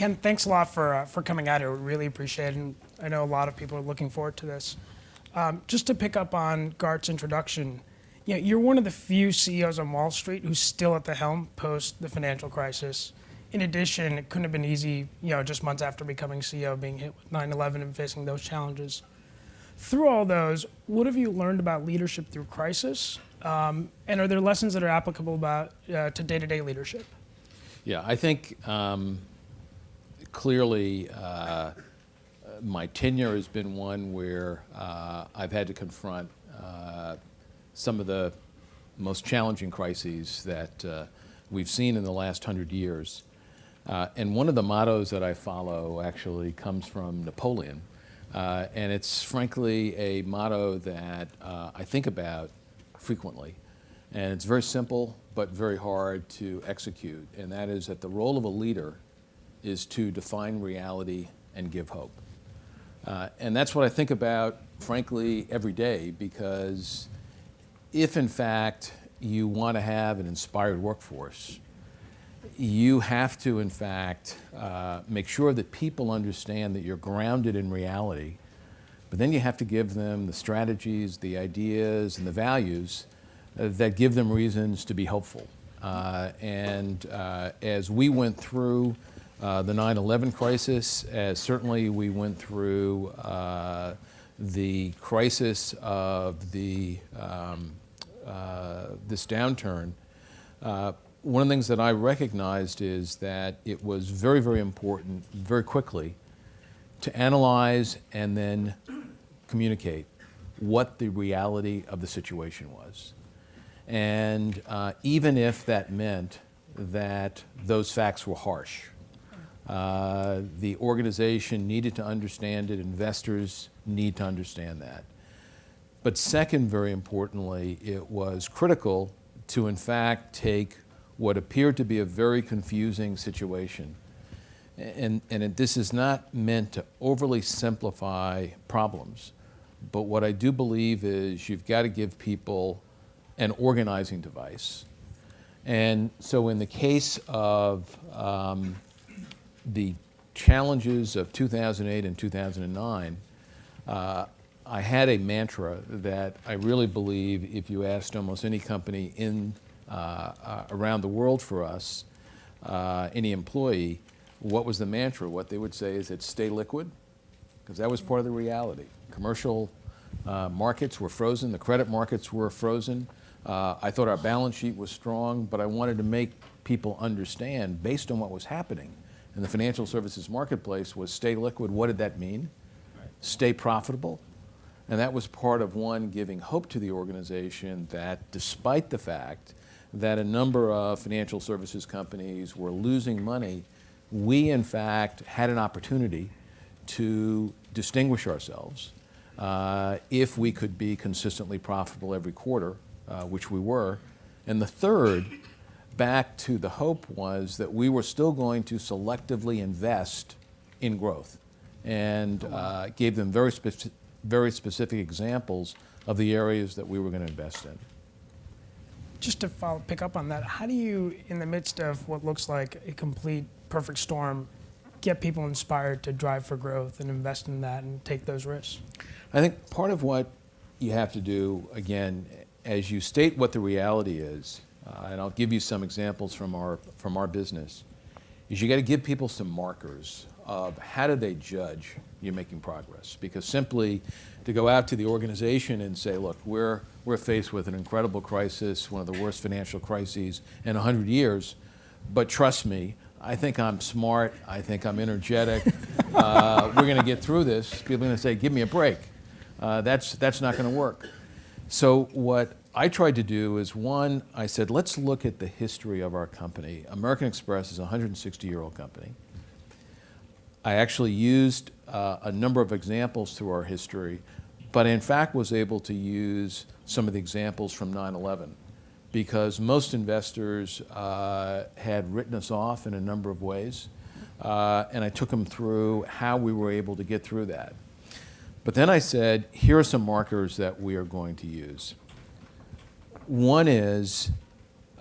Ken, thanks a lot for coming out here. We really appreciate it. And I know a lot of people are looking forward to this. Just to pick up on Gart's introduction, you're one of the few CEOs on Wall Street who's still at the helm post the financial crisis. In addition, it couldn't have been easy, just months after becoming CEO, being hit with 9/11 and facing those challenges. Through all those, what have you learned about leadership through crisis? And are there lessons that are applicable to day-to-day leadership? Yeah, I think clearly my tenure has been one where I've had to confront some of the most challenging crises that we've seen in the last 100 years. And one of the mottos that I follow actually comes from Napoleon. And it's frankly a motto that I think about frequently. And it's very simple, but very hard to execute. And that is that the role of a leader is to define reality and give hope. And that's what I think about, frankly, every day, because if in fact you want to have an inspired workforce, you have to, in fact, make sure that people understand that you're grounded in reality, but then you have to give them the strategies, the ideas, and the values that give them reasons to be hopeful. And as we went through the 9/11 crisis, as certainly we went through the crisis of this downturn, one of the things that I recognized is that it was very, very important, very quickly, to analyze and then communicate what the reality of the situation was. And even if that meant that those facts were harsh, the organization needed to understand it, investors need to understand that. But second, very importantly, it was critical to, in fact, take what appeared to be a very confusing situation. And this is not meant to overly simplify problems, but what I do believe is you've got to give people an organizing device. And so in the case of the challenges of 2008 and 2009, I had a mantra that I really believe if you asked almost any company around the world for us, any employee, what was the mantra? What they would say is that stay liquid, because that was part of the reality. Commercial markets were frozen, the credit markets were frozen. I thought our balance sheet was strong, but I wanted to make people understand, based on what was happening in the financial services marketplace, was stay liquid. What did that mean? Right. Stay profitable. And that was part of one, giving hope to the organization that despite the fact that a number of financial services companies were losing money, we in fact had an opportunity to distinguish ourselves if we could be consistently profitable every quarter, which we were. And the third, back to the hope, was that we were still going to selectively invest in growth, and gave them very specific examples of the areas that we were going to invest in. Just to pick up on that, how do you, in the midst of what looks like a complete perfect storm, get people inspired to drive for growth and invest in that and take those risks? I think part of what you have to do, again, as you state what the reality is, and I'll give you some examples from our business, is you got to give people some markers of how do they judge you're making progress. Because simply to go out to the organization and say, look, we're faced with an incredible crisis, one of the worst financial crises in 100 years, but trust me, I think I'm smart, I think I'm energetic, we're going to get through this. People are going to say, give me a break. That's not going to work. So what I tried to do is, one, I said, let's look at the history of our company. American Express is a 160-year-old company. I actually used a number of examples through our history, but in fact was able to use some of the examples from 9/11, because most investors had written us off in a number of ways, and I took them through how we were able to get through that. But then I said, here are some markers that we are going to use. One is,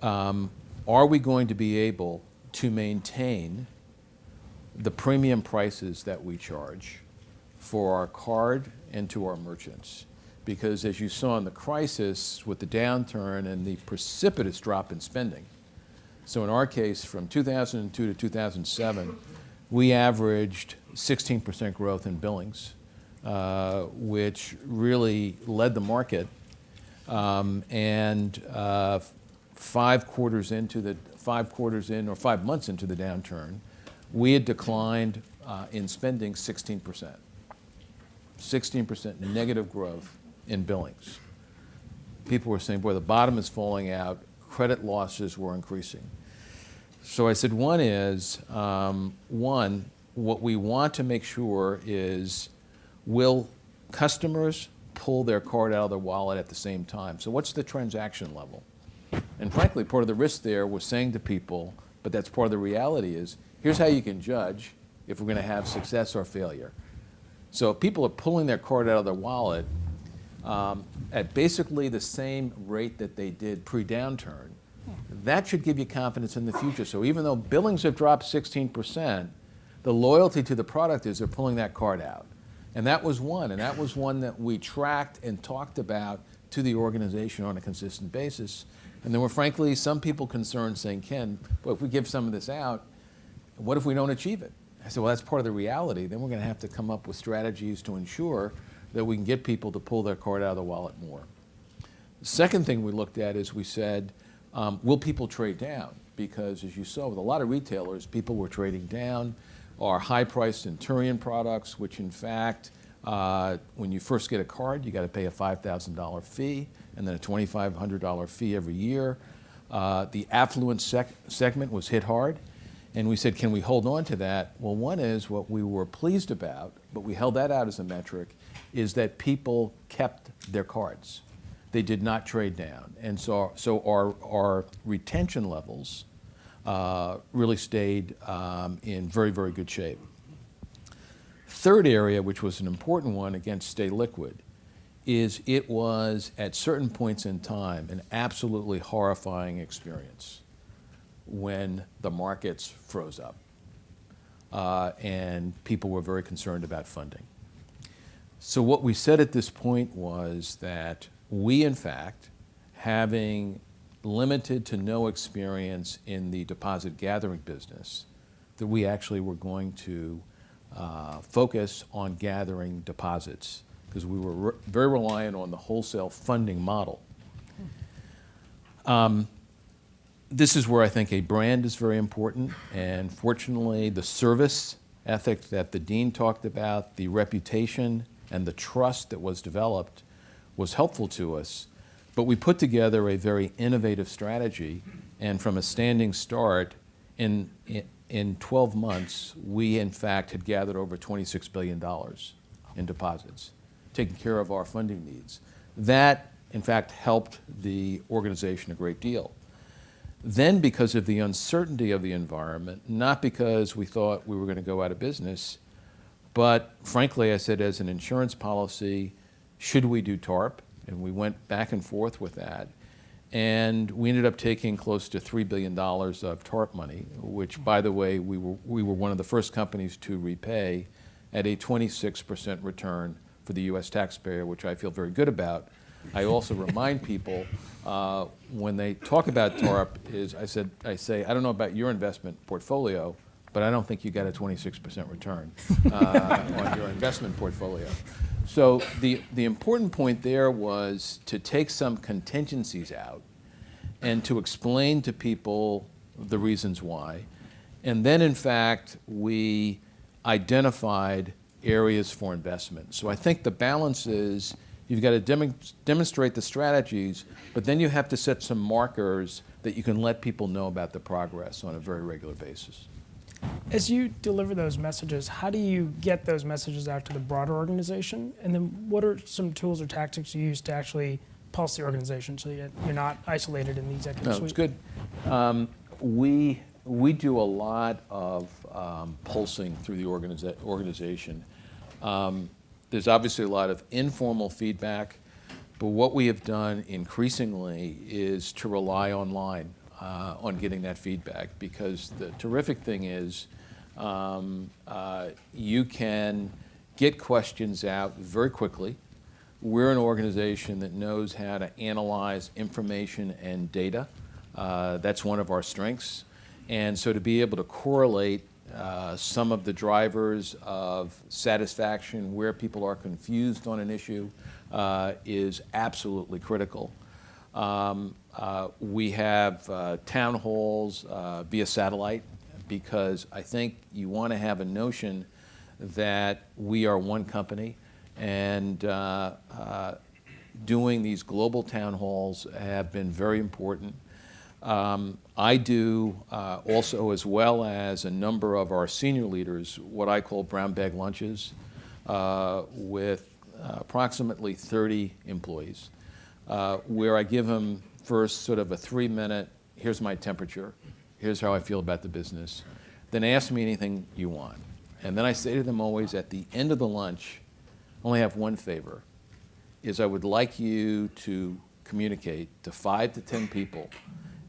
are we going to be able to maintain the premium prices that we charge for our card and to our merchants. Because as you saw in the crisis with the downturn and the precipitous drop in spending, so in our case, from 2002 to 2007, we averaged 16% growth in billings, which really led the market. And 5 months into the downturn, we had declined in spending 16%. 16% negative growth in billings. People were saying, boy, the bottom is falling out. Credit losses were increasing. So I said, one, what we want to make sure is, will customers pull their card out of their wallet at the same time? So what's the transaction level? And frankly, part of the risk there was saying to people, but that's part of the reality is, here's how you can judge if we're going to have success or failure. So if people are pulling their card out of their wallet at basically the same rate that they did pre-downturn, that should give you confidence in the future. So even though billings have dropped 16%, the loyalty to the product is they're pulling that card out. And that was one that we tracked and talked about to the organization on a consistent basis. And there were frankly some people concerned saying, Ken, well, if we give some of this out, what if we don't achieve it? I said, well, that's part of the reality. Then we're going to have to come up with strategies to ensure that we can get people to pull their card out of the wallet more. The second thing we looked at is we said, will people trade down? Because as you saw with a lot of retailers, people were trading down. Our high-priced Centurion products, which in fact, when you first get a card, you got to pay a $5,000 fee and then a $2,500 fee every year. The affluent segment was hit hard. And we said, can we hold on to that? Well, one is what we were pleased about, but we held that out as a metric, is that people kept their cards. They did not trade down. And so our retention levels really stayed in very, very good shape. Third area, which was an important one, again, stay liquid, is it was at certain points in time an absolutely horrifying experience when the markets froze up and people were very concerned about funding. So what we said at this point was that we, in fact, having limited to no experience in the deposit gathering business, that we actually were going to focus on gathering deposits because we were very reliant on the wholesale funding model. This is where I think a brand is very important, and fortunately the service ethic that the dean talked about, the reputation and the trust that was developed was helpful to us. But we put together a very innovative strategy, and from a standing start, in 12 months, we in fact had gathered over $26 billion in deposits, taking care of our funding needs. That, in fact, helped the organization a great deal. Then, because of the uncertainty of the environment, not because we thought we were going to go out of business, but frankly, I said, as an insurance policy, should we do TARP? And we went back and forth with that. And we ended up taking close to $3 billion of TARP money, which, by the way, we were one of the first companies to repay at a 26% return for the US taxpayer, which I feel very good about. I also remind people when they talk about TARP I say, I don't know about your investment portfolio, but I don't think you got a 26% return on your investment portfolio. So the important point there was to take some contingencies out and to explain to people the reasons why. And then, in fact, we identified areas for investment. So I think the balance is you've got to demonstrate the strategies, but then you have to set some markers that you can let people know about the progress on a very regular basis. As you deliver those messages, how do you get those messages out to the broader organization? And then what are some tools or tactics you use to actually pulse the organization so you're not isolated in the executive suite? No, it's good. We do a lot of pulsing through the organization. There's obviously a lot of informal feedback, but what we have done increasingly is to rely online on getting that feedback, because the terrific thing is You can get questions out very quickly. We're an organization that knows how to analyze information and data. That's one of our strengths. And so to be able to correlate some of the drivers of satisfaction, where people are confused on an issue, is absolutely critical. We have town halls via satellite, because I think you want to have a notion that we are one company, and doing these global town halls have been very important. I do also, as well as a number of our senior leaders, what I call brown bag lunches with approximately 30 employees, where I give them first sort of a 3-minute, here's my temperature, here's how I feel about the business, then ask me anything you want. And then I say to them always at the end of the lunch, I only have one favor, is I would like you to communicate to 5 to 10 people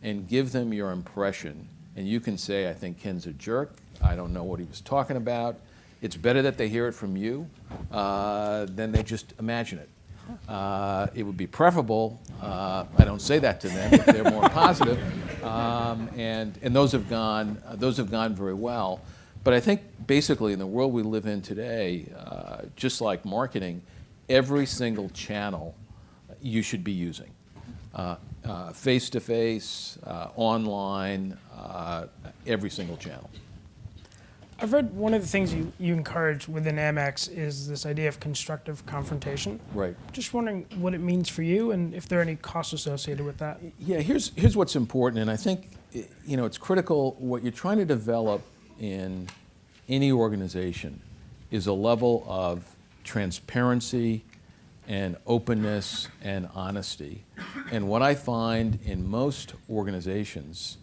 and give them your impression. And you can say, I think Ken's a jerk, I don't know what he was talking about. It's better that they hear it from you than they just imagine it. It would be preferable, I don't say that to them, if they're more positive, and those have gone very well. But I think basically in the world we live in today, just like marketing, every single channel you should be using. Face-to-face, online, every single channel. I've read one of the things you encourage within AmEx is this idea of constructive confrontation. Right. Just wondering what it means for you and if there are any costs associated with that. Yeah, here's what's important, and I think it's critical. What you're trying to develop in any organization is a level of transparency and openness and honesty. And what I find in most organizations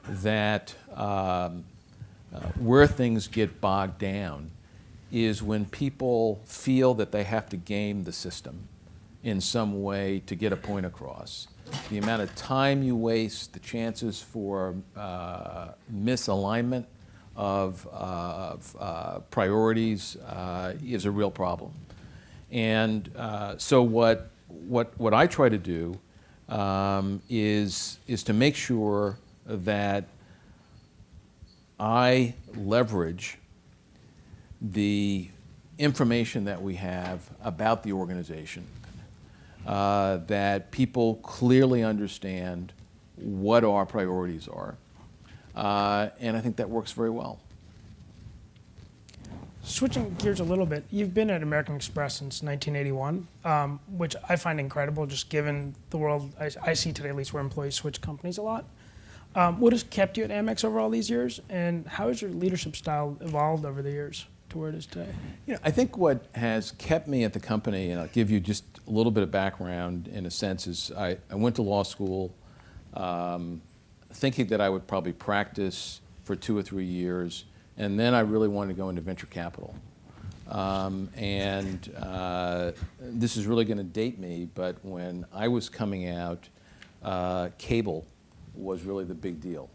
that where things get bogged down is when people feel that they have to game the system in some way to get a point across. The amount of time you waste, the chances for misalignment of priorities is a real problem. And so what I try to do is to make sure that I leverage the information that we have about the organization, that people clearly understand what our priorities are. And I think that works very well. Switching gears a little bit, you've been at American Express since 1981, which I find incredible, just given the world I see today, at least, where employees switch companies a lot. What has kept you at AmEx over all these years, and how has your leadership style evolved over the years to where it is today? I think what has kept me at the company, and I'll give you just a little bit of background in a sense, is I went to law school thinking that I would probably practice for 2 or 3 years, and then I really wanted to go into venture capital. This is really going to date me, but when I was coming out, cable was really the big deal.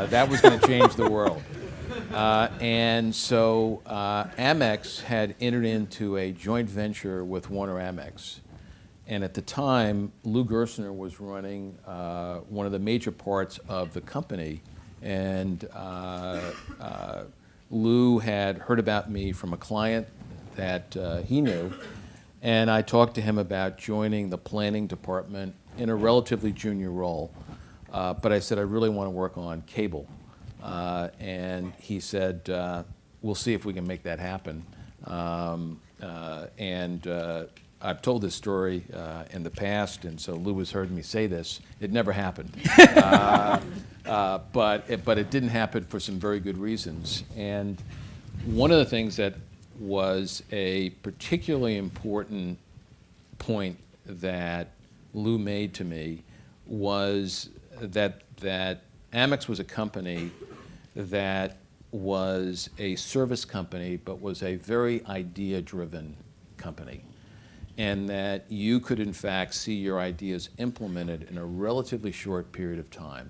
That was going to change the world. And so AmEx had entered into a joint venture with Warner Amex. And at the time, Lou Gerstner was running one of the major parts of the company. And Lou had heard about me from a client that he knew. And I talked to him about joining the planning department in a relatively junior role. But I said, I really want to work on cable. And he said, we'll see if we can make that happen. I've told this story in the past, and so Lou has heard me say this. It never happened. But it didn't happen for some very good reasons. And one of the things that was a particularly important point that Lou made to me was that Amex was a company that was a service company, but was a very idea-driven company. And that you could, in fact, see your ideas implemented in a relatively short period of time.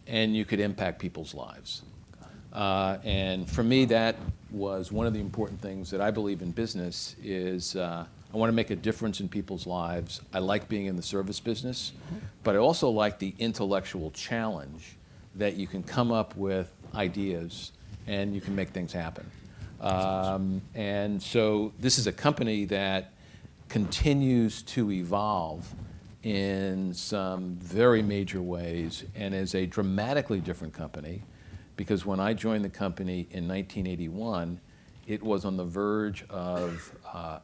and you could impact people's lives. And for me, that was one of the important things that I believe in business is I want to make a difference in people's lives. I like being in the service business, but I also like the intellectual challenge that you can come up with ideas and you can make things happen. And so this is a company that continues to evolve in some very major ways and is a dramatically different company, because when I joined the company in 1981, it was on the verge of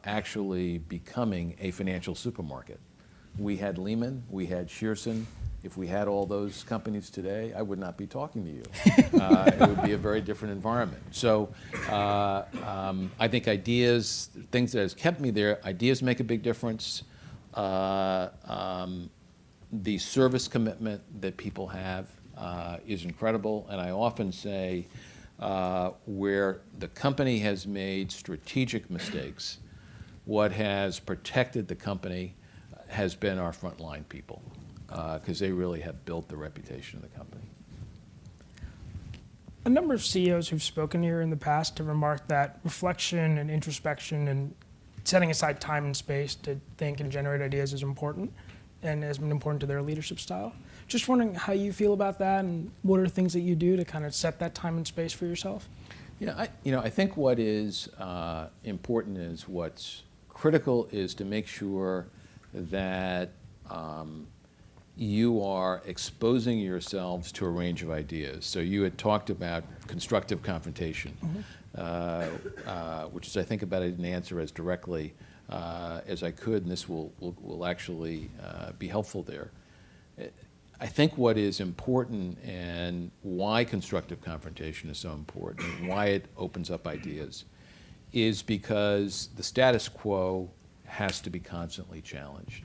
actually becoming a financial supermarket. We had Lehman, we had Shearson. If we had all those companies today, I would not be talking to you. It would be a very different environment. So I think ideas, things that has kept me there, ideas make a big difference. The service commitment that people have is incredible, and I often say where the company has made strategic mistakes, what has protected the company has been our frontline people, because they really have built the reputation of the company. A number of CEOs who've spoken here in the past have remarked that reflection and introspection and setting aside time and space to think and generate ideas is important and has been important to their leadership style. Just wondering how you feel about that and what are things that you do to kind of set that time and space for yourself? Yeah, I think what is important is what's critical is to make sure that you are exposing yourselves to a range of ideas. So you had talked about constructive confrontation, which is, I think, about it and answer as directly as I could, and this will actually be helpful there. I think what is important and why constructive confrontation is so important and why it opens up ideas is because the status quo has to be constantly challenged.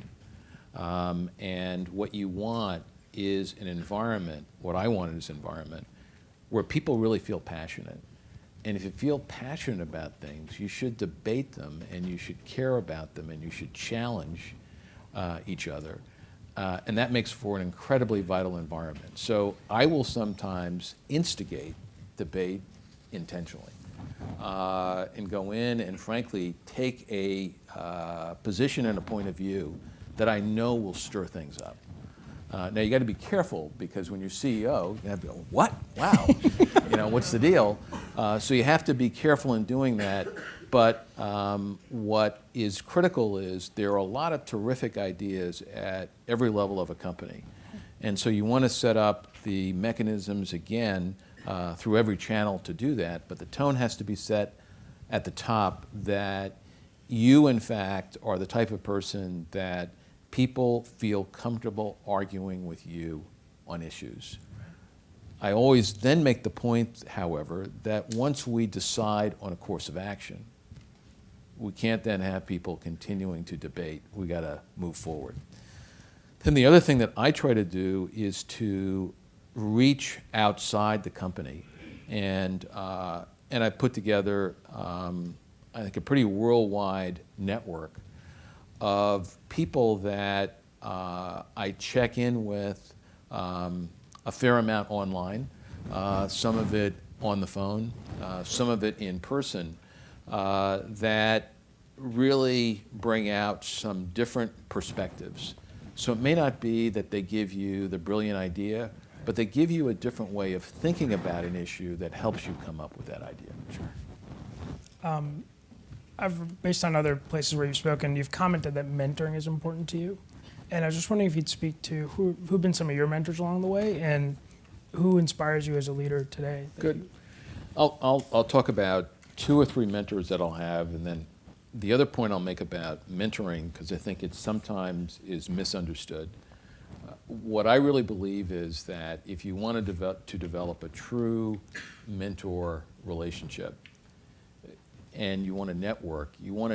And what you want is an environment, what I want is an environment, where people really feel passionate. And if you feel passionate about things, you should debate them and you should care about them and you should challenge each other. And that makes for an incredibly vital environment. So I will sometimes instigate debate intentionally and go in and frankly take a position and a point of view that I know will stir things up. Now you got to be careful because when you're CEO, you have to go, what? Wow, what's the deal? So you have to be careful in doing that. But what is critical is there are a lot of terrific ideas at every level of a company. And so you want to set up the mechanisms again through every channel to do that, but the tone has to be set at the top that you, in fact, are the type of person that people feel comfortable arguing with you on issues. I always then make the point, however, that once we decide on a course of action, we can't then have people continuing to debate. We got to move forward. Then the other thing that I try to do is to reach outside the company, and I put together, I think, a pretty worldwide network of people that I check in with a fair amount online, some of it on the phone, some of it in person, that really bring out some different perspectives. So it may not be that they give you the brilliant idea, but they give you a different way of thinking about an issue that helps you come up with that idea. Sure. Based on other places where you've spoken, you've commented that mentoring is important to you. And I was just wondering if you'd speak to who've been some of your mentors along the way and who inspires you as a leader today. Good. I'll talk about 2 or 3 mentors that I'll have, and then the other point I'll make about mentoring, because I think it sometimes is misunderstood. What I really believe is that if you want to develop a true mentor relationship and you want to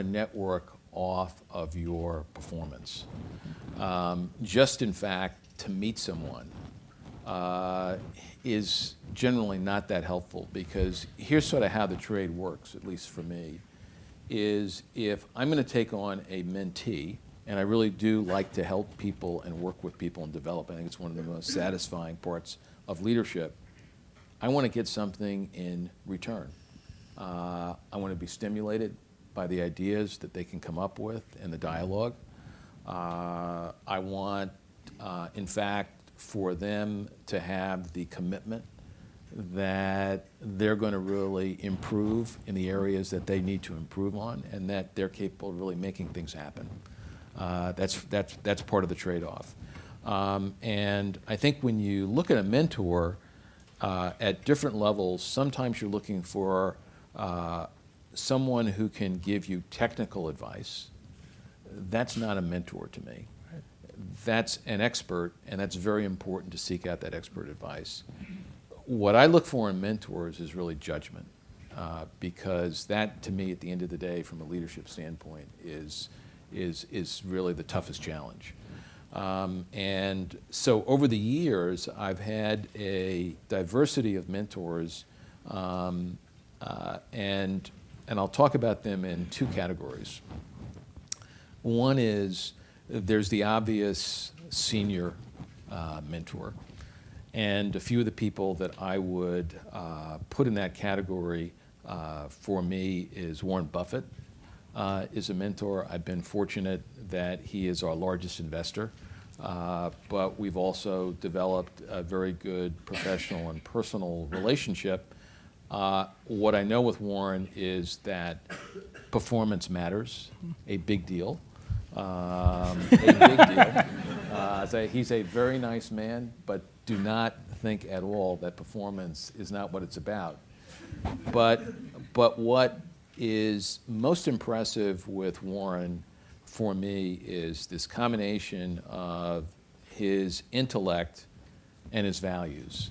network off of your performance. Just in fact, to meet someone is generally not that helpful, because here's sort of how the trade works, at least for me, is if I'm going to take on a mentee, and I really do like to help people and work with people and develop, I think it's one of the most satisfying parts of leadership, I want to get something in return. I want to be stimulated by the ideas that they can come up with and the dialogue. I want, in fact, for them to have the commitment that they're going to really improve in the areas that they need to improve on, and that they're capable of really making things happen. That's part of the trade-off. And I think when you look at a mentor at different levels, sometimes you're looking for someone who can give you technical advice. That's not a mentor to me. That's an expert, and that's very important to seek out that expert advice. What I look for in mentors is really judgment, because that, to me, at the end of the day, from a leadership standpoint, is really the toughest challenge. And so over the years, I've had a diversity of mentors, and I'll talk about them in two categories. One is there's the obvious senior mentor. And a few of the people that I would put in that category for me is Warren Buffett is a mentor. I've been fortunate that he is our largest investor, but we've also developed a very good professional and personal relationship. What I know with Warren is that performance matters, a big deal. He's a very nice man, but do not think at all that performance is not what it's about. But what is most impressive with Warren for me is this combination of his intellect and his values,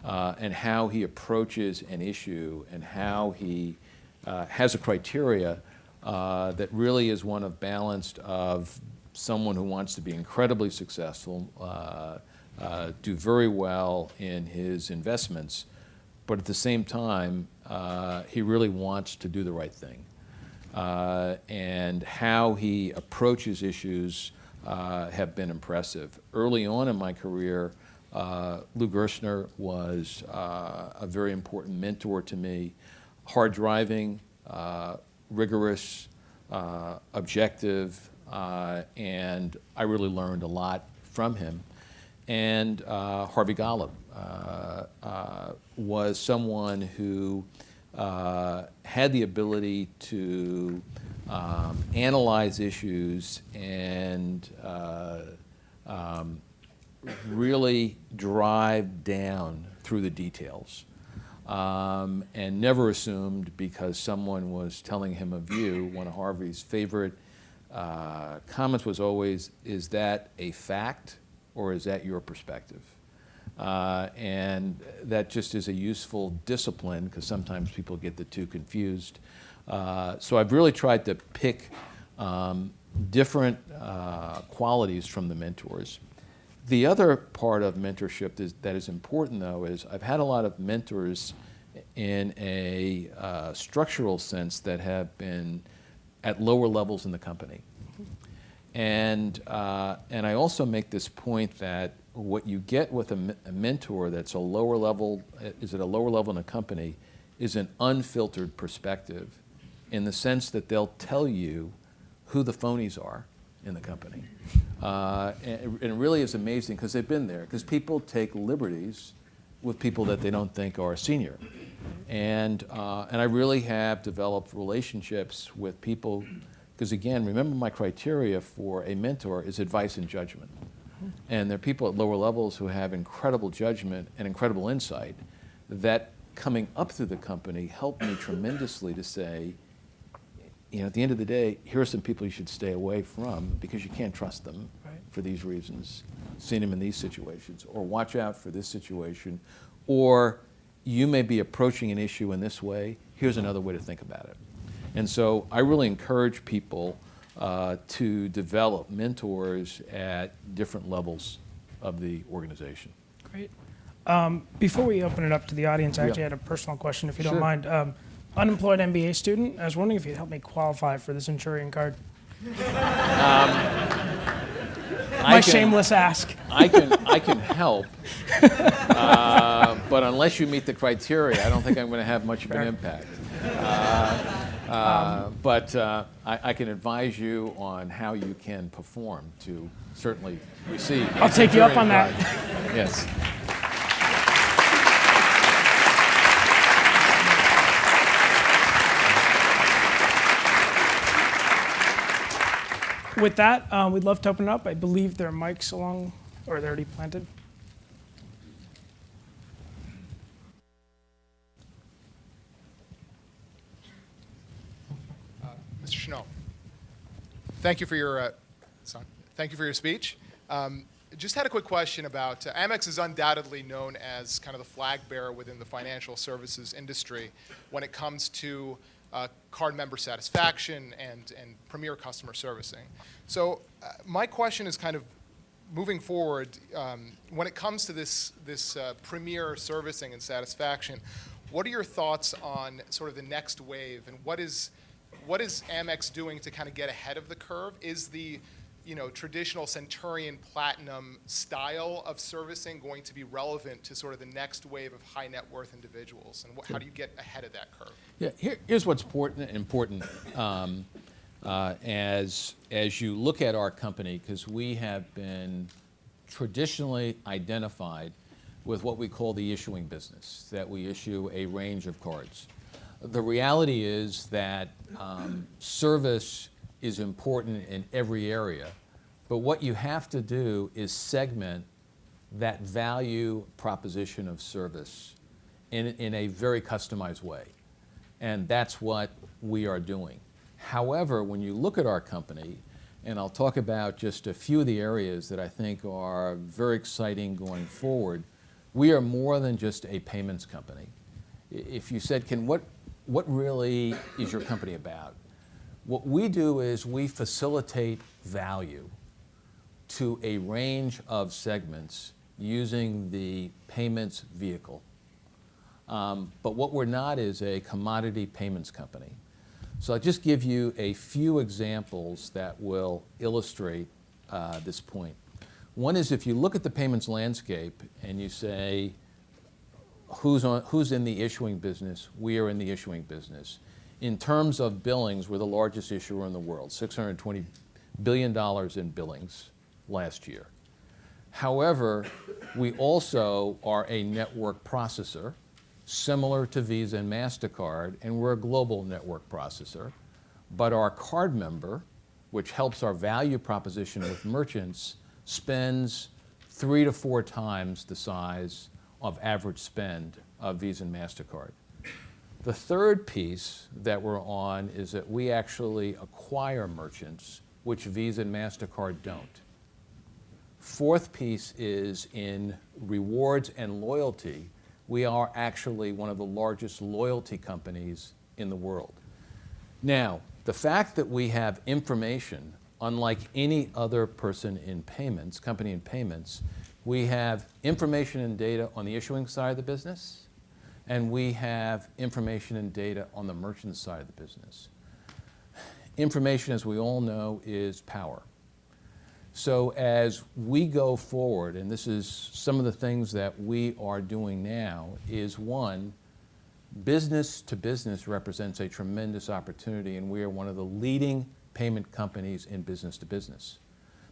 and how he approaches an issue, and how he has a criteria that really is one of balanced of someone who wants to be incredibly successful, do very well in his investments, but at the same time, he really wants to do the right thing. And how he approaches issues have been impressive. Early on in my career, Lou Gerstner was a very important mentor to me. Hard driving, rigorous, objective, and I really learned a lot from him. And Harvey Golub was someone who had the ability to analyze issues and really drive down through the details. And never assumed because someone was telling him a view. One of Harvey's favorite comments was always, is that a fact or is that your perspective? And that just is a useful discipline, because sometimes people get the two confused. So I've really tried to pick different qualities from the mentors. The other part of mentorship that is important, though, is I've had a lot of mentors in a structural sense that have been at lower levels in the company. And I also make this point that what you get with a mentor that's a lower level, is at a lower level in a company, is an unfiltered perspective, in the sense that they'll tell you who the phonies are in the company. And it really is amazing, because they've been there, because people take liberties with people that they don't think are senior. And I really have developed relationships with people, because again, remember my criteria for a mentor is advice and judgment. And there are people at lower levels who have incredible judgment and incredible insight that, coming up through the company, helped me tremendously to say, at the end of the day, here are some people you should stay away from because you can't trust them for these reasons, seen them in these situations, or watch out for this situation, or you may be approaching an issue in this way, here's another way to think about it. And so I really encourage people to develop mentors at different levels of the organization. Great. Before we open it up to the audience, I actually had a personal question, if you don't mind. Unemployed MBA student, I was wondering if you'd help me qualify for the Centurion card. My shameless ask. I can help, but unless you meet the criteria, I don't think I'm going to have much of an impact. But I can advise you on how you can perform to certainly receive. I'll take you up on that. Yes. With that, we'd love to open it up. I believe there are mics along, or they're already planted. Mr. Chenault, thank you for your speech. Just had a quick question about Amex is undoubtedly known as kind of the flag bearer within the financial services industry when it comes to card member satisfaction and premier customer servicing. So my question is kind of moving forward, when it comes to this premier servicing and satisfaction, what are your thoughts on sort of the next wave, and what is Amex doing to kind of get ahead of the curve? Is the traditional Centurion Platinum style of servicing going to be relevant to sort of the next wave of high net worth individuals, and how do you get ahead of that curve? Yeah, here's what's important as you look at our company, because we have been traditionally identified with what we call the issuing business, that we issue a range of cards. The reality is that service is important in every area, but what you have to do is segment that value proposition of service in a very customized way. And that's what we are doing. However, when you look at our company, and I'll talk about just a few of the areas that I think are very exciting going forward, we are more than just a payments company. If you said, what really is your company about? What we do is we facilitate value to a range of segments using the payments vehicle. But what we're not is a commodity payments company. So I'll just give you a few examples that will illustrate this point. One is, if you look at the payments landscape and you say, who's in the issuing business? We are in the issuing business. In terms of billings, we're the largest issuer in the world, $620 billion in billings last year. However, we also are a network processor, similar to Visa and MasterCard, and we're a global network processor. But our card member, which helps our value proposition with merchants, spends 3 to 4 times the size of average spend of Visa and MasterCard. The third piece that we're on is that we actually acquire merchants, which Visa and MasterCard don't. Fourth piece is in rewards and loyalty. We are actually one of the largest loyalty companies in the world. Now, the fact that we have information, unlike any other person in payments, company in payments, we have information and data on the issuing side of the business, and we have information and data on the merchant side of the business. Information, as we all know, is power. So as we go forward, and this is some of the things that we are doing now, is one, business to business represents a tremendous opportunity, and we are one of the leading payment companies in business to business.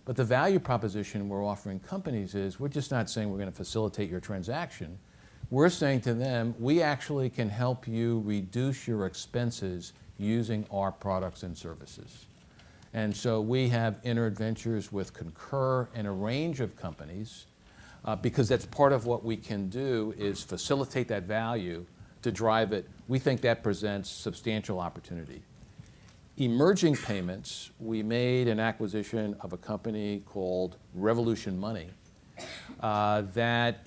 But the value proposition we're offering companies is, we're just not saying we're going to facilitate your transaction. We're saying to them, we actually can help you reduce your expenses using our products and services. And so we have entered ventures with Concur and a range of companies, because that's part of what we can do, is facilitate that value to drive it. We think that presents substantial opportunity. Emerging payments, we made an acquisition of a company called Revolution Money that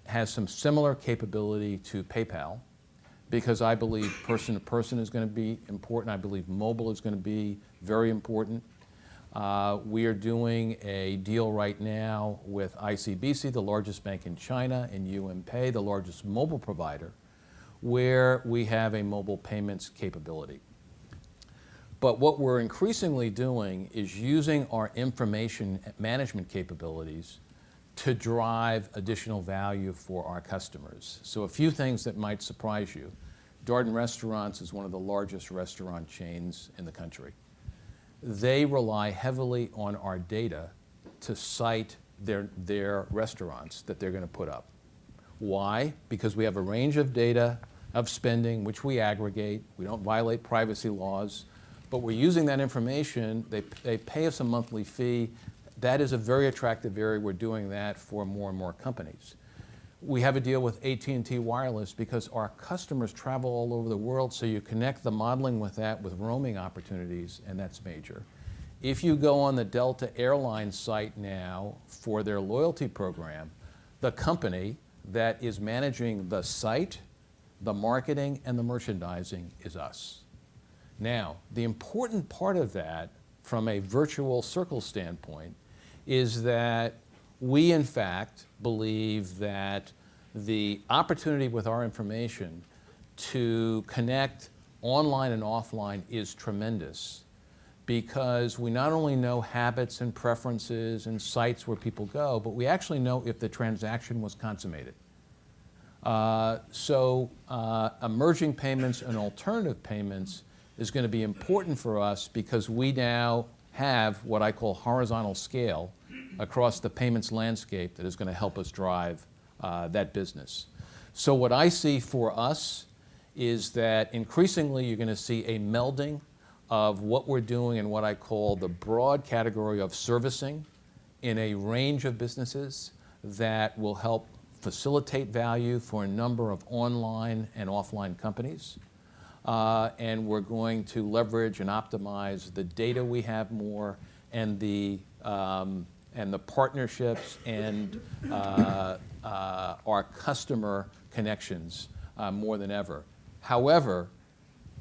has some similar capability to PayPal, because I believe person-to-person is going to be important. I believe mobile is going to be very important. We are doing a deal right now with ICBC, the largest bank in China, and UMPay, the largest mobile provider, where we have a mobile payments capability. But what we're increasingly doing is using our information management capabilities to drive additional value for our customers. So a few things that might surprise you. Darden Restaurants is one of the largest restaurant chains in the country. They rely heavily on our data to cite their restaurants that they're going to put up. Why? Because we have a range of data of spending, which we aggregate. We don't violate privacy laws, but we're using that information. They pay us a monthly fee. That is a very attractive area. We're doing that for more and more companies. We have a deal with AT&T Wireless because our customers travel all over the world, so you connect the modeling with that with roaming opportunities, and that's major. If you go on the Delta Airlines site now for their loyalty program, the company that is managing the site, the marketing, and the merchandising is us. Now, the important part of that from a virtual circle standpoint is that we, in fact, believe that the opportunity with our information to connect online and offline is tremendous because we not only know habits and preferences and sites where people go, but we actually know if the transaction was consummated. Emerging payments and alternative payments is going to be important for us because we now have what I call horizontal scale across the payments landscape that is going to help us drive that business. So what I see for us is that increasingly you're going to see a melding of what we're doing in what I call the broad category of servicing in a range of businesses that will help facilitate value for a number of online and offline companies. And we're going to leverage and optimize the data we have more and the partnerships and our customer connections more than ever. However,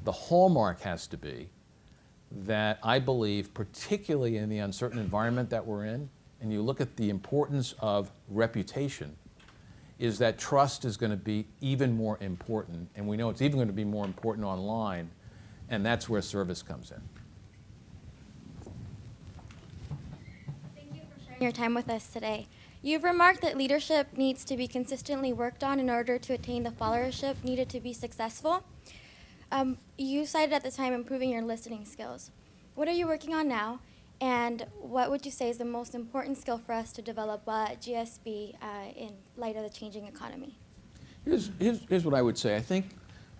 the hallmark has to be that I believe, particularly in the uncertain environment that we're in, and you look at the importance of reputation, is that trust is going to be even more important, and we know it's even going to be more important online, and that's where service comes in. Thank you for sharing your time with us today. You've remarked that leadership needs to be consistently worked on in order to attain the followership needed to be successful. You cited at the time improving your listening skills. What are you working on now? And what would you say is the most important skill for us to develop at GSB in light of the changing economy? Here's what I would say. I think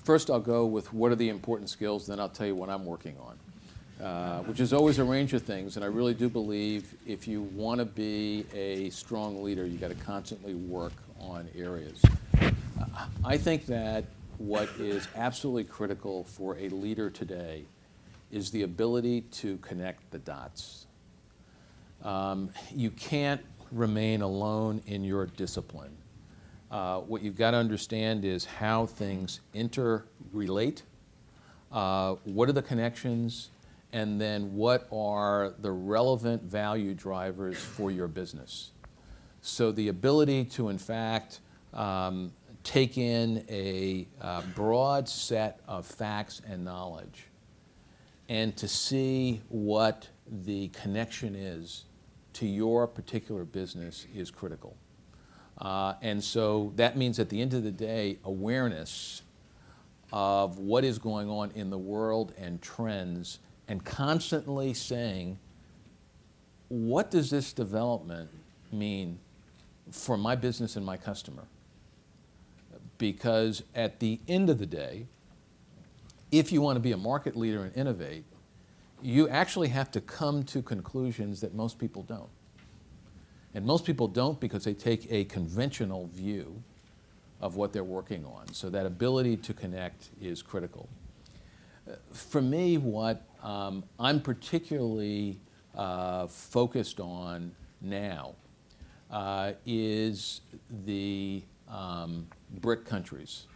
first I'll go with what are the important skills, then I'll tell you what I'm working on, which is always a range of things. And I really do believe if you want to be a strong leader, you've got to constantly work on areas. I think that what is absolutely critical for a leader today is the ability to connect the dots. You can't remain alone in your discipline. What you've got to understand is how things interrelate, what are the connections, and then what are the relevant value drivers for your business. So the ability to, in fact, take in a broad set of facts and knowledge and to see what the connection is to your particular business is critical. And so that means at the end of the day, awareness of what is going on in the world and trends, and constantly saying, what does this development mean for my business and my customer? Because at the end of the day, if you want to be a market leader and innovate, you actually have to come to conclusions that most people don't. And most people don't because they take a conventional view of what they're working on. So that ability to connect is critical. For me, what I'm particularly focused on now is the BRIC countries.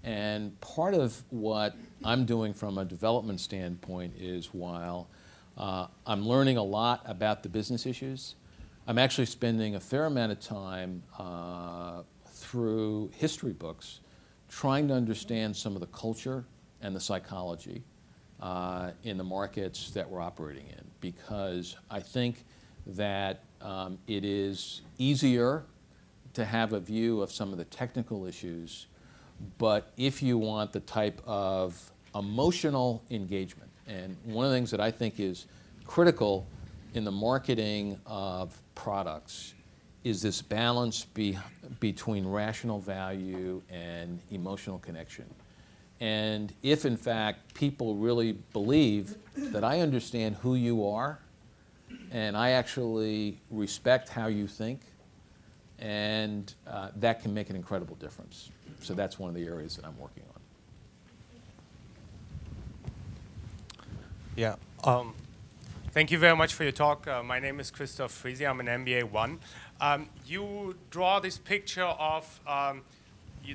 And part of what I'm doing from a development standpoint is while I'm learning a lot about the business issues, I'm actually spending a fair amount of time through history books trying to understand some of the culture and the psychology in the markets that we're operating in. Because I think that it is easier to have a view of some of the technical issues, but if you want the type of emotional engagement, and one of the things that I think is critical in the marketing of products is this balance between rational value and emotional connection. And if, in fact, people really believe that I understand who you are and I actually respect how you think, and that can make an incredible difference. So that's one of the areas that I'm working on. Yeah. Thank you very much for your talk. My name is Christoph Friese. I'm an MBA 1. You draw this picture of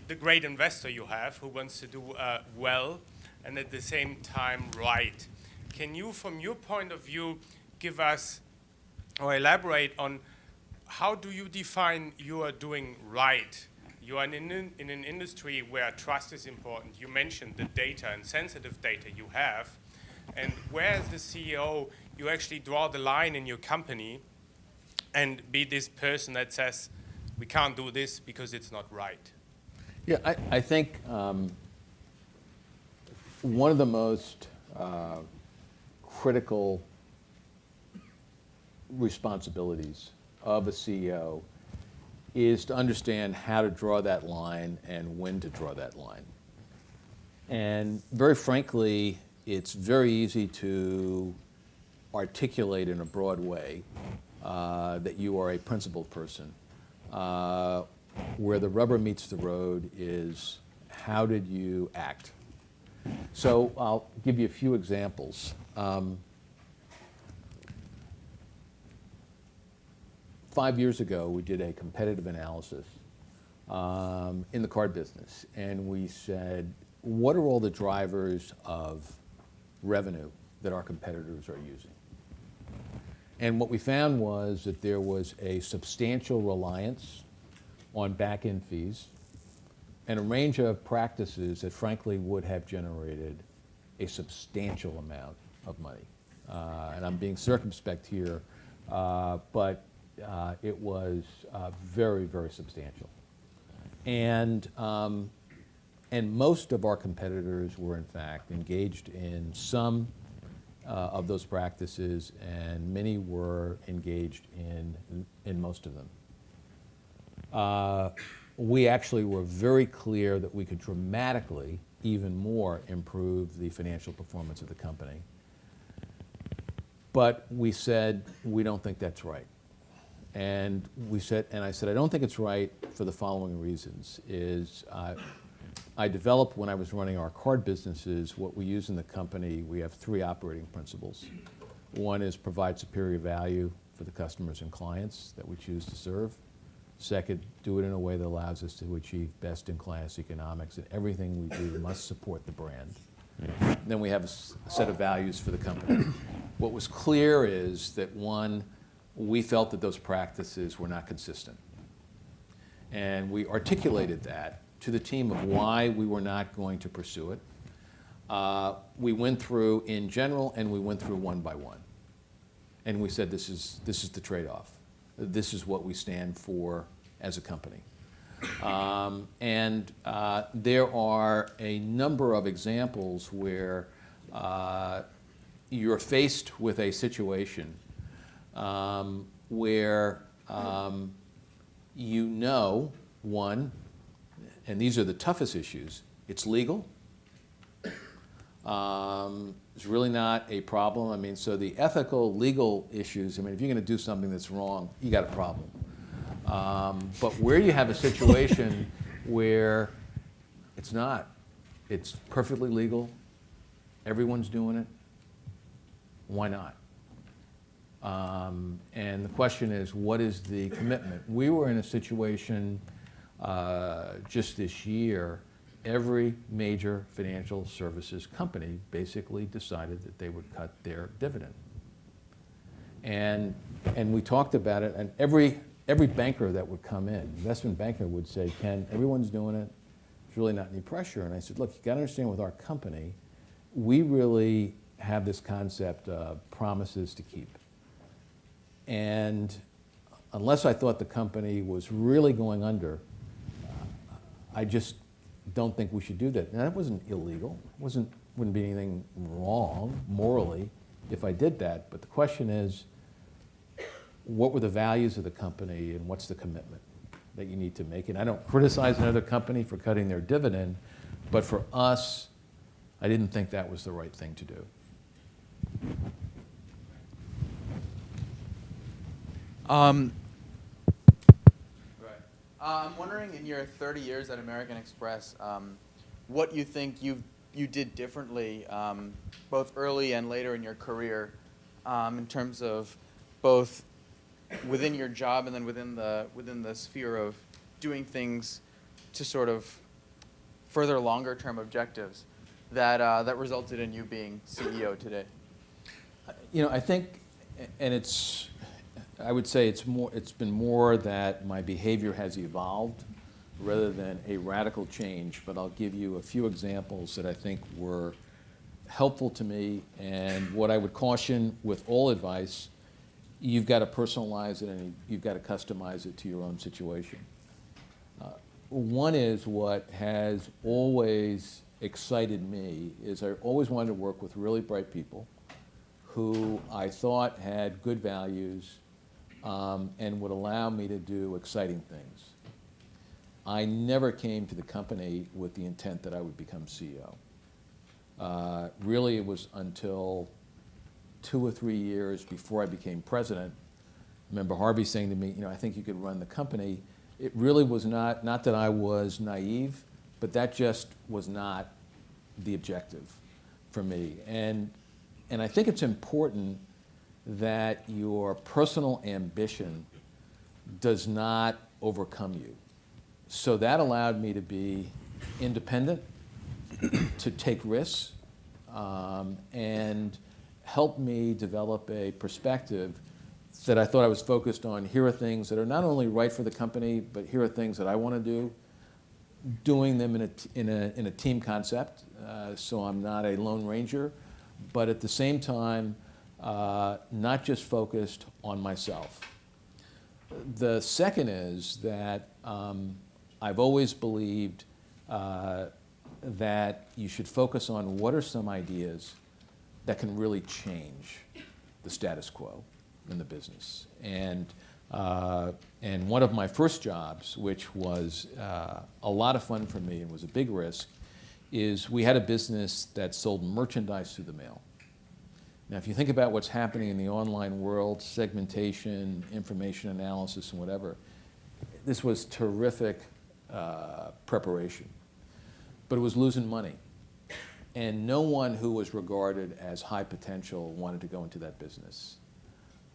the great investor you have who wants to do well and at the same time right. Can you, from your point of view, give us or elaborate on how do you define you are doing right? You are in an industry where trust is important. You mentioned the data and sensitive data you have. And where, as the CEO, you actually draw the line in your company and be this person that says, we can't do this because it's not right? Yeah, I think one of the most critical responsibilities of a CEO is to understand how to draw that line and when to draw that line. And very frankly, it's very easy to articulate in a broad way that you are a principled person. Where the rubber meets the road is how did you act? So I'll give you a few examples. 5 years ago, we did a competitive analysis in the card business, and we said, what are all the drivers of revenue that our competitors are using? And what we found was that there was a substantial reliance on back-end fees and a range of practices that frankly would have generated a substantial amount of money. And I'm being circumspect here, but it was very, very substantial. And most of our competitors were in fact engaged in some of those practices, and many were engaged in most of them. We actually were very clear that we could dramatically, even more, improve the financial performance of the company. But we said, we don't think that's right. And I said, I don't think it's right for the following reasons. I developed, when I was running our card businesses, what we use in the company, we have 3 operating principles. One is provide superior value for the customers and clients that we choose to serve. Second, do it in a way that allows us to achieve best-in-class economics, and everything we do must support the brand. Then we have a set of values for the company. What was clear is that, one, we felt that those practices were not consistent. And we articulated that to the team of why we were not going to pursue it. We went through in general, and we went through one by one. And we said, this is the trade-off. This is what we stand for as a company. There are a number of examples where you're faced with a situation where you know, one, and these are the toughest issues, it's legal. It's really not a problem. I mean, so the ethical, legal issues, I mean, if you're going to do something that's wrong, you got a problem. But where you have a situation where it's not, it's perfectly legal, everyone's doing it, why not? And the question is, what is the commitment? We were in a situation just this year. Every major financial services company basically decided that they would cut their dividend. And we talked about it, and every banker that would come in, investment banker would say, Ken, everyone's doing it, there's really not any pressure. And I said, look, you gotta understand with our company, we really have this concept of promises to keep. And unless I thought the company was really going under, I just don't think we should do that. Now, that wasn't illegal. Wouldn't be anything wrong morally if I did that. But the question is, what were the values of the company and what's the commitment that you need to make? And I don't criticize another company for cutting their dividend, but for us, I didn't think that was the right thing to do. I'm wondering, in your 30 years at American Express, what you think you did differently, both early and later in your career, in terms of both within your job and then within the sphere of doing things to sort of further longer-term objectives that resulted in you being CEO today. You know, I think, and I would say it's been more that my behavior has evolved rather than a radical change, but I'll give you a few examples that I think were helpful to me, and what I would caution with all advice, you've got to personalize it and you've got to customize it to your own situation. One is what has always excited me is I always wanted to work with really bright people who I thought had good values and would allow me to do exciting things. I never came to the company with the intent that I would become CEO. Really, it was until 2 or 3 years before I became president. I remember Harvey saying to me, you know, I think you could run the company. It really was not that I was naive, but that just was not the objective for me. And I think it's important that your personal ambition does not overcome you. So that allowed me to be independent, to take risks, and help me develop a perspective that I thought I was focused on. Here are things that are not only right for the company, but here are things that I want to do, doing them in a team concept, so I'm not a lone ranger, but at the same time, not just focused on myself. The second is that I've always believed that you should focus on what are some ideas that can really change the status quo in the business. And one of my first jobs, which was a lot of fun for me and was a big risk, is we had a business that sold merchandise through the mail. Now, if you think about what's happening in the online world, segmentation, information analysis, and whatever, this was terrific preparation. But it was losing money. And no one who was regarded as high potential wanted to go into that business.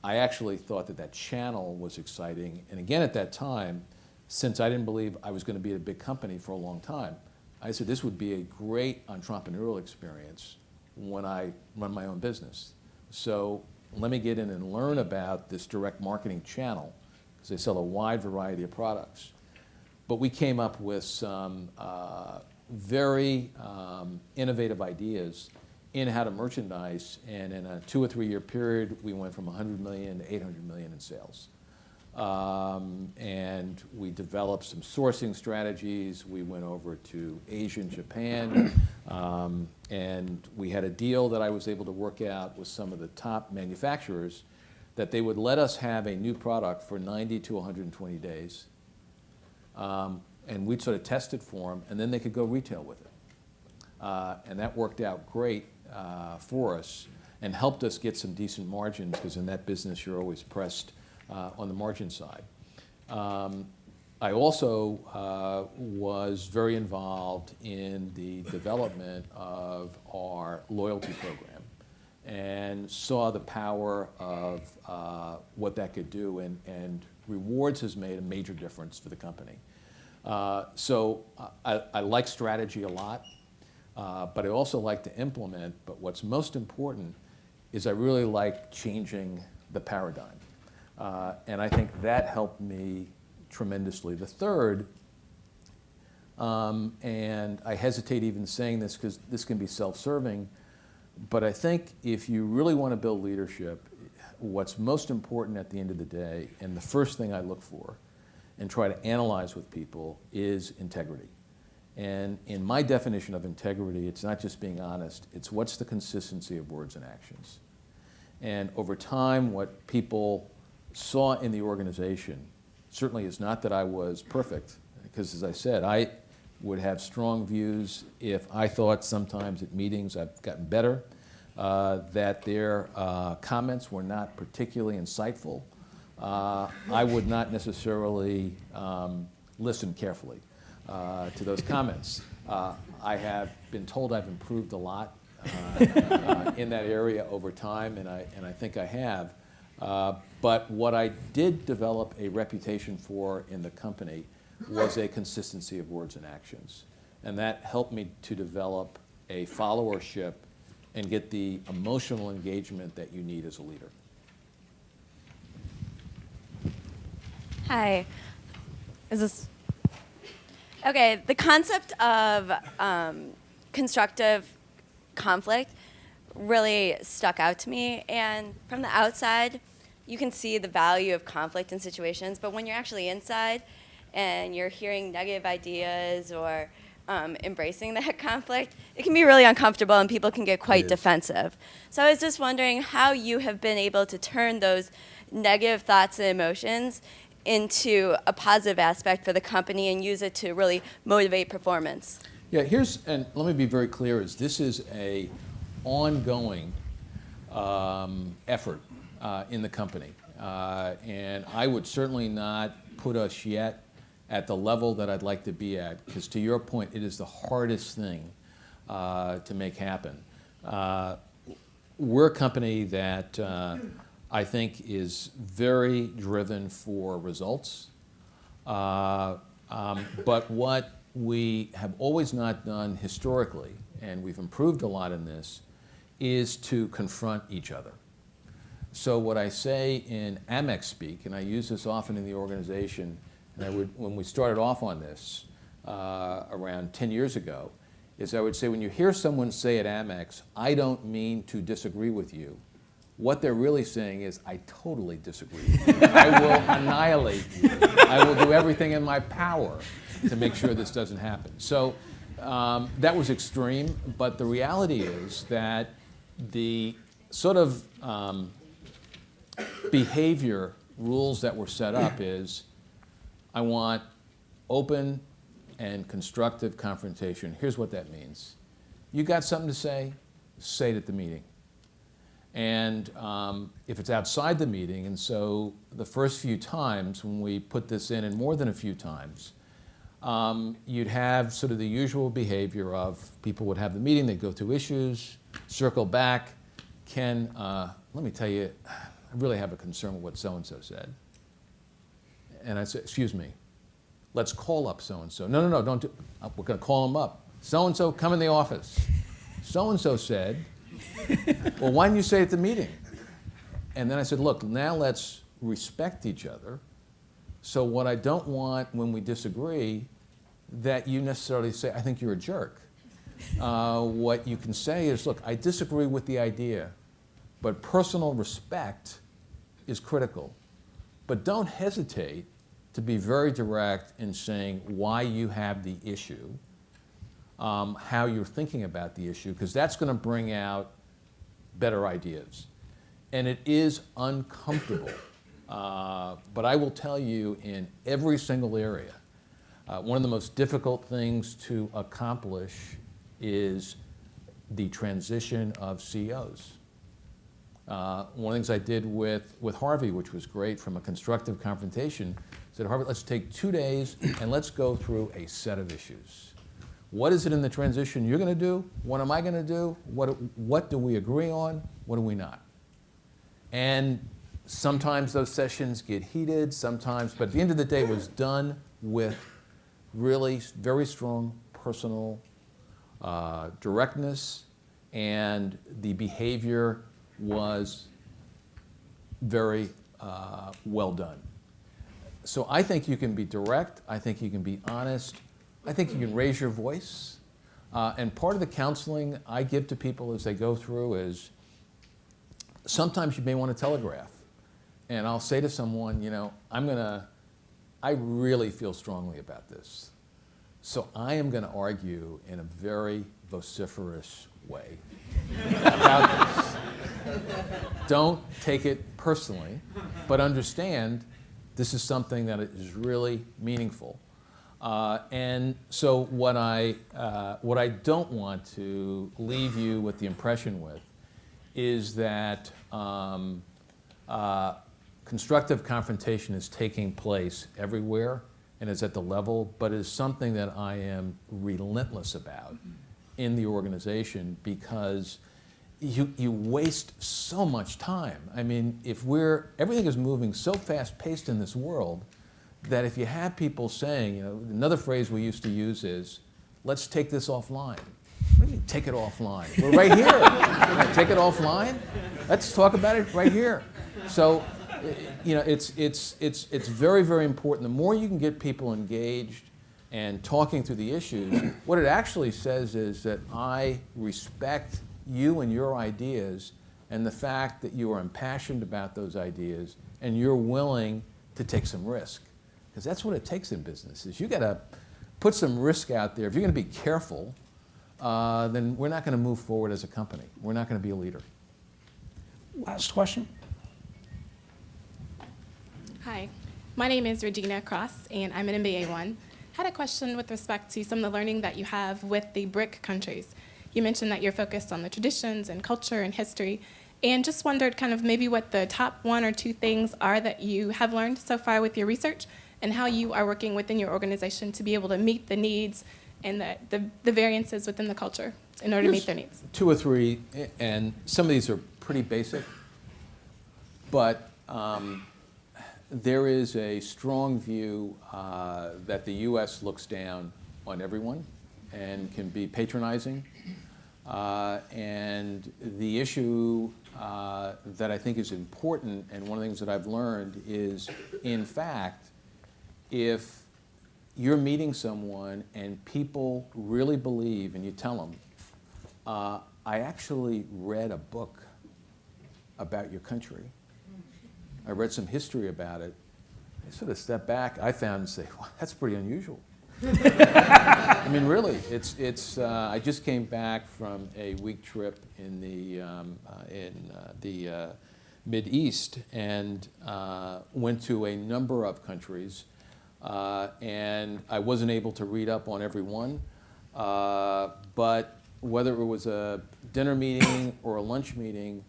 I actually thought that channel was exciting. And again, at that time, since I didn't believe I was going to be at a big company for a long time, I said this would be a great entrepreneurial experience when I run my own business. So let me get in and learn about this direct marketing channel, because they sell a wide variety of products. But we came up with some very innovative ideas in how to merchandise, and in a 2 or 3 year period, we went from 100 million to 800 million in sales. And we developed some sourcing strategies. We went over to Asia and Japan, and we had a deal that I was able to work out with some of the top manufacturers that they would let us have a new product for 90 to 120 days. And we'd sort of test it for them, and then they could go retail with it. And that worked out great for us and helped us get some decent margins, because in that business you're always pressed on the margin side. I also was very involved in the development of our loyalty program and saw the power of what that could do, and rewards has made a major difference for the company. So I like strategy a lot, but I also like to implement, but what's most important is I really like changing the paradigm. And I think that helped me tremendously. The third, and I hesitate even saying this because this can be self-serving, but I think if you really want to build leadership, what's most important at the end of the day, and the first thing I look for and try to analyze with people, is integrity. And in my definition of integrity, it's not just being honest, it's what's the consistency of words and actions. And over time, what people saw in the organization certainly is not that I was perfect, because as I said, I would have strong views if I thought sometimes at meetings I've gotten better, that their comments were not particularly insightful. I would not necessarily listen carefully to those comments. I have been told I've improved a lot in that area over time, and I think I have. But what I did develop a reputation for in the company was a consistency of words and actions. And that helped me to develop a followership and get the emotional engagement that you need as a leader. Hi. Is this? Okay, the concept of constructive conflict really stuck out to me. And from the outside, you can see the value of conflict in situations, but when you're actually inside and you're hearing negative ideas or embracing that conflict, it can be really uncomfortable and people can get quite defensive. So I was just wondering how you have been able to turn those negative thoughts and emotions into a positive aspect for the company and use it to really motivate performance. Yeah, and let me be very clear, this is a ongoing effort in the company. And I would certainly not put us yet at the level that I'd like to be at, because to your point, it is the hardest thing to make happen. We're a company that I think is very driven for results. But what we have always not done historically, and we've improved a lot in this, is to confront each other. So what I say in AmEx speak, and I use this often in the organization, and when we started off on this around 10 years ago, is I would say when you hear someone say at AmEx, I don't mean to disagree with you, what they're really saying is, I totally disagree with you. I will annihilate you. I will do everything in my power to make sure this doesn't happen. So that was extreme, but the reality is that the sort of behavior rules that were set up is, I want open and constructive confrontation. Here's what that means. You got something to say it at the meeting. And if it's outside the meeting, and so the first few times when we put this in, and more than a few times, you'd have sort of the usual behavior of people would have the meeting, they'd go through issues, circle back. Ken, let me tell you, I really have a concern with what so-and-so said. And I said, excuse me, let's call up so-and-so. No, don't do it. We're going to call him up. So-and-so, come in the office. So-and-so said, well, why didn't you say it at the meeting? And then I said, look, now let's respect each other. So what I don't want when we disagree, that you necessarily say, I think you're a jerk. What you can say is, look, I disagree with the idea, but personal respect is critical. But don't hesitate to be very direct in saying why you have the issue, how you're thinking about the issue, because that's going to bring out better ideas. And it is uncomfortable, but I will tell you in every single area, one of the most difficult things to accomplish is the transition of CEOs. One of the things I did with Harvey, which was great from a constructive confrontation, said, Harvey, let's take 2 days and let's go through a set of issues. What is it in the transition you're going to do? What am I going to do? What do we agree on? What do we not? And sometimes those sessions get heated, sometimes, but at the end of the day, it was done with really very strong personal directness, and the behavior was very well done. So I think you can be direct, I think you can be honest, I think you can raise your voice. And part of the counseling I give to people as they go through is, sometimes you may want to telegraph. And I'll say to someone, I really feel strongly about this. So I am going to argue in a very vociferous way about this. Don't take it personally, but understand this is something that is really meaningful. And so what I don't want to leave you with the impression with is that constructive confrontation is taking place everywhere and is at the level, but is something that I am relentless about in the organization because you waste so much time. I mean, everything is moving so fast-paced in this world that if you have people saying, another phrase we used to use is, let's take this offline. What do you mean, take it offline? We're right here. Take it offline? Let's talk about it right here. So, it's very, very important. The more you can get people engaged and talking through the issues, what it actually says is that I respect you and your ideas and the fact that you are impassioned about those ideas and you're willing to take some risk. Because that's what it takes in business, is you got to put some risk out there. If you're going to be careful, then we're not going to move forward as a company. We're not going to be a leader. Last question. Hi, my name is Regina Cross, and I'm an MBA 1. I had a question with respect to some of the learning that you have with the BRIC countries. You mentioned that you're focused on the traditions and culture and history, and just wondered kind of maybe what the top 1 or 2 things are that you have learned so far with your research, and how you are working within your organization to be able to meet the needs and the variances within the culture in order to meet their needs. 2 or 3, and some of these are pretty basic, but there is a strong view that the U.S. looks down on everyone and can be patronizing. And the issue that I think is important, and one of the things that I've learned is, in fact, if you're meeting someone and people really believe, and you tell them, I actually read a book about your country. I read some history about it. I sort of step back, I found and say, well, that's pretty unusual. I mean, really, I just came back from a week trip in the Mid-East and went to a number of countries, and I wasn't able to read up on every one, but whether it was a dinner meeting or a lunch meeting,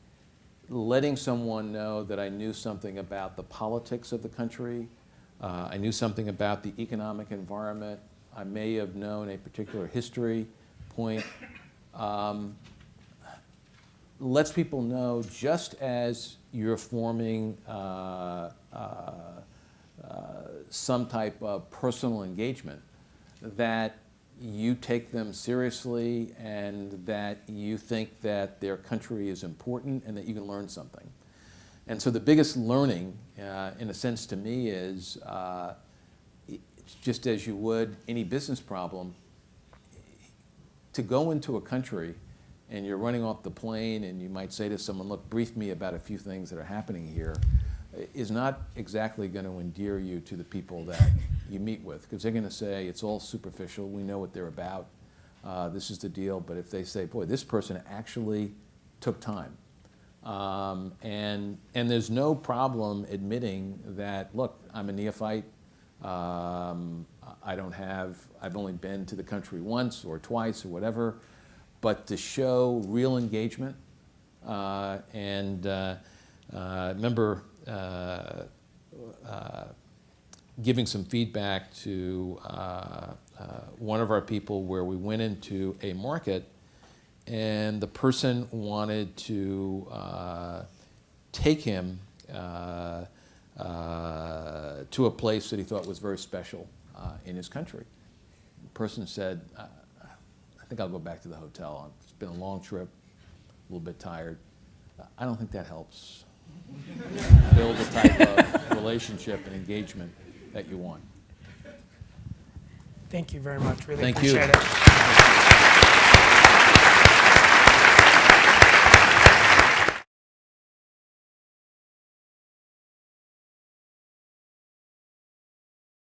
letting someone know that I knew something about the politics of the country, I knew something about the economic environment, I may have known a particular history point, lets people know, just as you're forming some type of personal engagement, that you take them seriously and that you think that their country is important and that you can learn something. And so the biggest learning, in a sense to me, is just as you would any business problem, to go into a country and you're running off the plane and you might say to someone, look, brief me about a few things that are happening here, is not exactly going to endear you to the people that you meet with, because they're going to say it's all superficial, we know what they're about, this is the deal. But if they say, boy, this person actually took time, and there's no problem admitting that, look, I'm a neophyte, I've only been to the country once or twice or whatever, but to show real engagement, remember giving some feedback to one of our people where we went into a market and the person wanted to take him to a place that he thought was very special in his country. The person said, I think I'll go back to the hotel. It's been a long trip, a little bit tired. I don't think that helps build the type of relationship and engagement that you want. Thank you very much. Really Thank appreciate you. it.